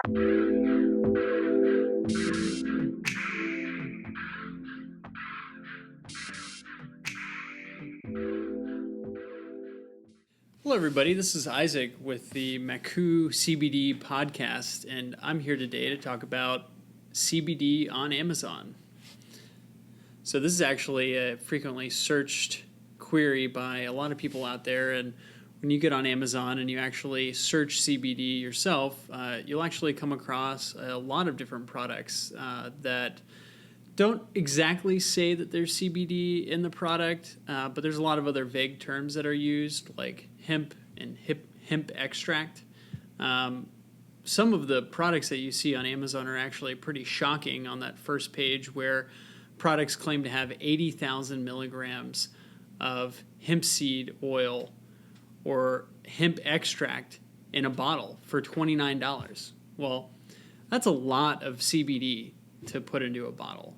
Hello, everybody. This is Isaac with the Maku CBD podcast, and I'm here today to talk about CBD on Amazon. So this is actually a frequently searched query by a lot of people out there, and when you get on Amazon and you actually search CBD yourself, you'll actually come across a lot of different products that don't exactly say that there's CBD in the product, but there's a lot of other vague terms that are used, like hemp and hemp extract. Some of the products that you see on Amazon are actually pretty shocking on that first page, where products claim to have 80,000 milligrams of hemp seed oil or hemp extract in a bottle for $29. Well, that's a lot of CBD to put into a bottle.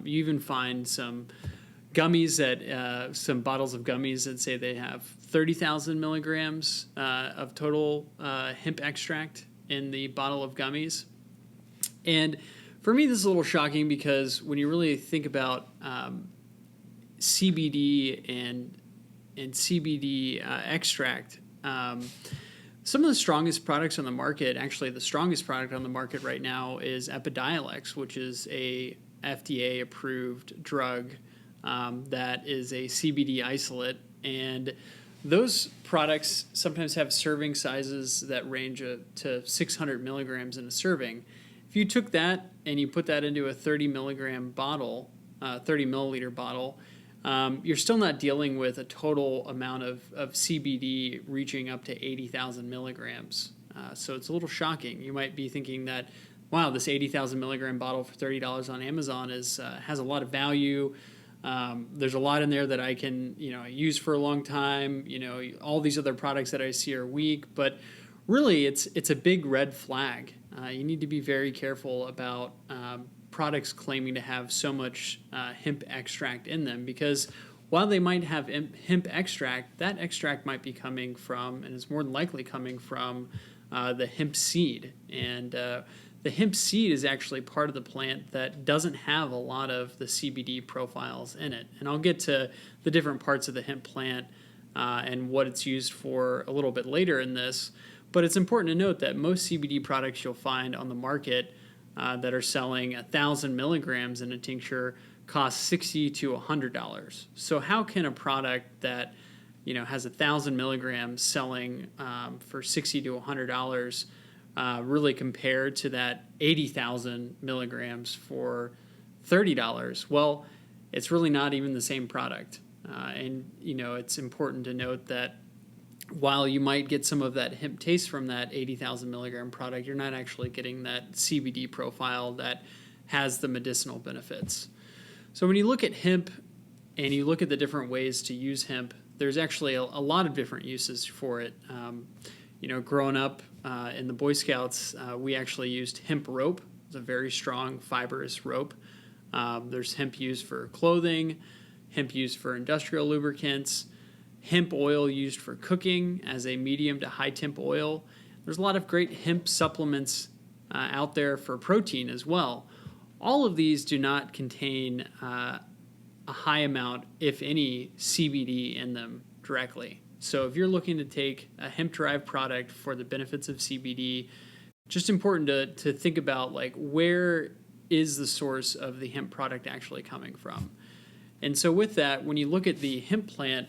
You even find some gummies that some bottles of gummies that say they have 30,000 milligrams of total hemp extract in the bottle of gummies. And for me, this is a little shocking because when you really think about CBD and CBD extract, some of the strongest products on the market, actually the strongest product on the market right now is Epidiolex, which is a FDA-approved drug that is a CBD isolate. And those products sometimes have serving sizes that range to 600 milligrams in a serving. If you took that and you put that into a 30 milligram bottle, 30 milliliter bottle, you're still not dealing with a total amount of CBD reaching up to 80,000 milligrams. So it's a little shocking. You might be thinking that, wow, this 80,000 milligram bottle for $30 on Amazon has a lot of value. There's a lot in there that I can use for a long time. All these other products that I see are weak, but really it's a big red flag. You need to be very careful about products claiming to have so much hemp extract in them, because while they might have hemp extract, that extract might be coming from, and is more than likely coming from, the hemp seed. And the hemp seed is actually part of the plant that doesn't have a lot of the CBD profiles in it. And I'll get to the different parts of the hemp plant and what it's used for a little bit later in this. But it's important to note that most CBD products you'll find on the market that are selling 1,000 milligrams in a tincture cost $60 to $100. So how can a product that has 1,000 milligrams selling for $60 to $100 really compare to that 80,000 milligrams for $30? Well, it's really not even the same product. And it's important to note that while you might get some of that hemp taste from that 80,000 milligram product, you're not actually getting that CBD profile that has the medicinal benefits. So when you look at hemp and you look at the different ways to use hemp, there's actually a lot of different uses for it. Growing up in the Boy Scouts, we actually used hemp rope. It's a very strong, fibrous rope. There's hemp used for clothing, hemp used for industrial lubricants, hemp oil used for cooking as a medium to high temp oil. There's a lot of great hemp supplements out there for protein as well. All of these do not contain a high amount, if any, CBD in them directly. So if you're looking to take a hemp-derived product for the benefits of CBD, just important to think about, like, where is the source of the hemp product actually coming from? And so with that, when you look at the hemp plant,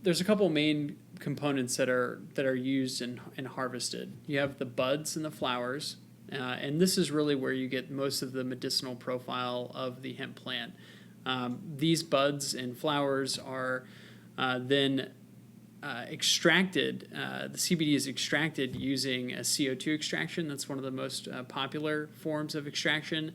there's a couple main components that are used and harvested. You have the buds and the flowers, and this is really where you get most of the medicinal profile of the hemp plant. These buds and flowers are then extracted. The CBD is extracted using a CO2 extraction. That's one of the most popular forms of extraction.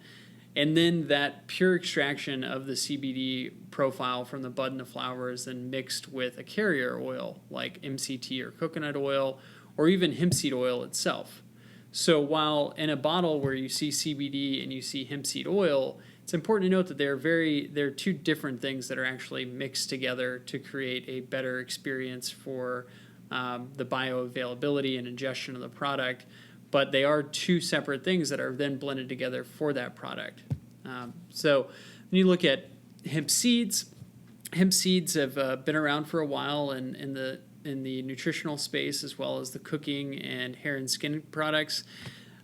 And then that pure extraction of the CBD profile from the bud and the flower is then mixed with a carrier oil like MCT or coconut oil, or even hemp seed oil itself. So while in a bottle where you see CBD and you see hemp seed oil, it's important to note that they're two different things that are actually mixed together to create a better experience for the bioavailability and ingestion of the product. but they are two separate things that are then blended together for that product. So when you look at hemp seeds have been around for a while in the nutritional space, as well as the cooking and hair and skin products.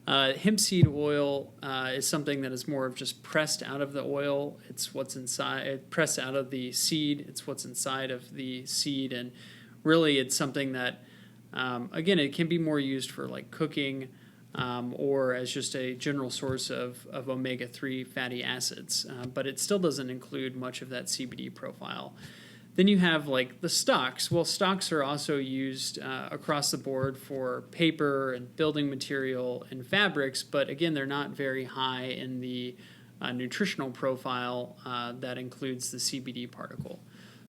Hemp seed oil is something that is more of just pressed out of the oil. It's what's inside, pressed out of the seed. It's what's inside of the seed. And really, it's something that, again, it can be more used for like cooking or as just a general source of omega-3 fatty acids. But it still doesn't include much of that CBD profile. Then you have like the stalks. Well, stalks are also used across the board for paper and building material and fabrics, but again, they're not very high in the nutritional profile that includes the CBD particle.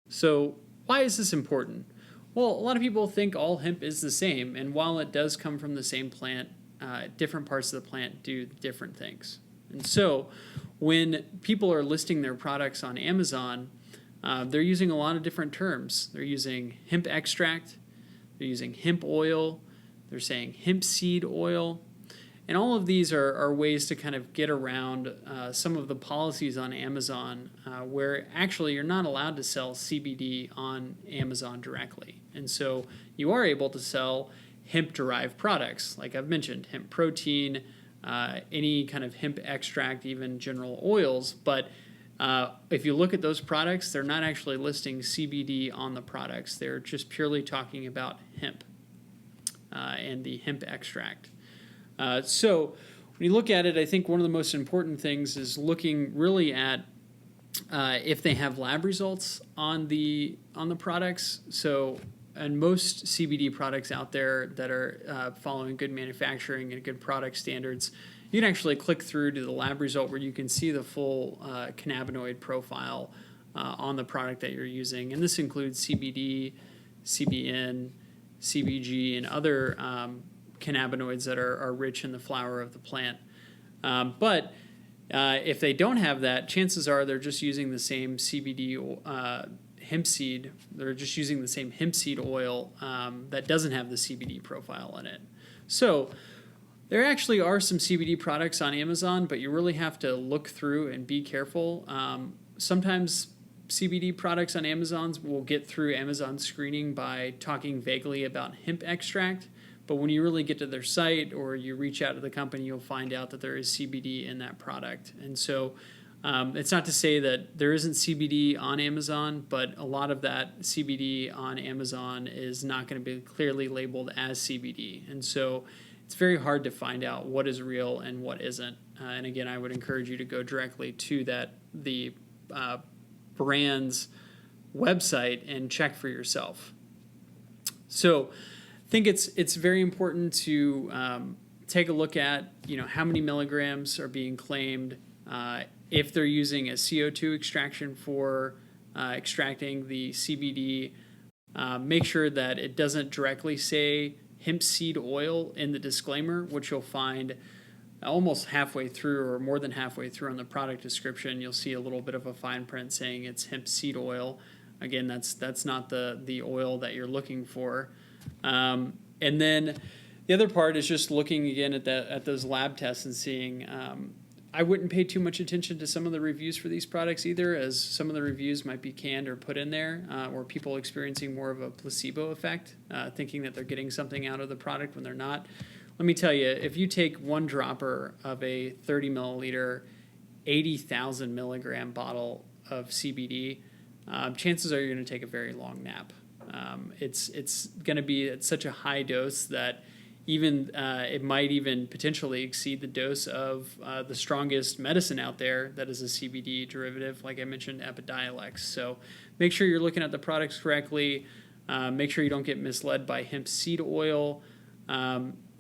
So why is this important? Well, a lot of people think all hemp is the same, and while it does come from the same plant, different parts of the plant do different things. And so when people are listing their products on Amazon, they're using a lot of different terms. They're using hemp extract, they're using hemp oil, they're saying hemp seed oil, and all of these are ways to kind of get around some of the policies on Amazon where actually you're not allowed to sell CBD on Amazon directly. And so you are able to sell hemp-derived products, like I've mentioned, hemp protein, any kind of hemp extract, even general oils, but if you look at those products, they're not actually listing CBD on the products. They're just purely talking about hemp and the hemp extract. So when you look at it, I think one of the most important things is looking really at if they have lab results on the products. So, and most CBD products out there that are following good manufacturing and good product standards, you can actually click through to the lab result where you can see the full cannabinoid profile on the product that you're using. And this includes CBD, CBN, CBG, and other cannabinoids that are rich in the flower of the plant. But if they don't have that, chances are they're just using the same CBD hemp seed. They're just using the same hemp seed oil that doesn't have the CBD profile in it. So there actually are some CBD products on Amazon, but you really have to look through and be careful. Sometimes CBD products on Amazon will get through Amazon screening by talking vaguely about hemp extract, but when you really get to their site or you reach out to the company, you'll find out that there is CBD in that product. And so it's not to say that there isn't CBD on Amazon, but a lot of that CBD on Amazon is not going to be clearly labeled as CBD. And so it's very hard to find out what is real and what isn't. And again, I would encourage you to go directly to the brand's website and check for yourself. So I think it's very important to take a look at how many milligrams are being claimed. If they're using a CO2 extraction for extracting the CBD, make sure that it doesn't directly say hemp seed oil in the disclaimer, which you'll find almost halfway through or more than halfway through on the product description. You'll see a little bit of a fine print saying it's hemp seed oil. Again, that's not the oil that you're looking for. And then the other part is just looking again at those lab tests and seeing. I wouldn't pay too much attention to some of the reviews for these products either, as some of the reviews might be canned or put in there, or people experiencing more of a placebo effect, thinking that they're getting something out of the product when they're not. Let me tell you, if you take one dropper of a 30 milliliter, 80,000 milligram bottle of CBD, chances are you're going to take a very long nap. It's going to be at such a high dose that even it might even potentially exceed the dose of the strongest medicine out there that is a CBD derivative, like I mentioned, Epidiolex. So make sure you're looking at the products correctly. Make sure you don't get misled by hemp seed oil.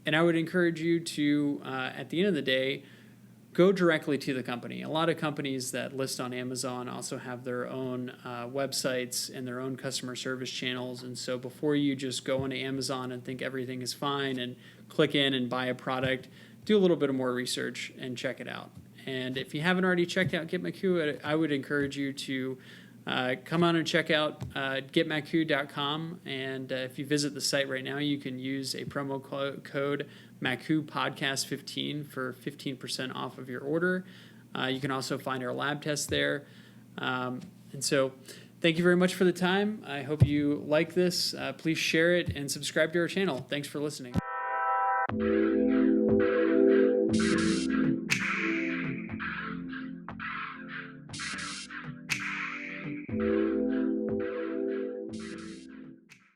And I would encourage you to, at the end of the day, go directly to the company. A lot of companies that list on Amazon also have their own websites and their own customer service channels. And so before you just go onto Amazon and think everything is fine and click in and buy a product, do a little bit of more research and check it out. And if you haven't already checked out Get Maku, I would encourage you to come on and check out getmaku.com. And if you visit the site right now, you can use a promo code Maku Podcast 15 for 15% off of your order. You can also find our lab test there. And so thank you very much for the time. I hope you like this. Please share it and subscribe to our channel. Thanks for listening.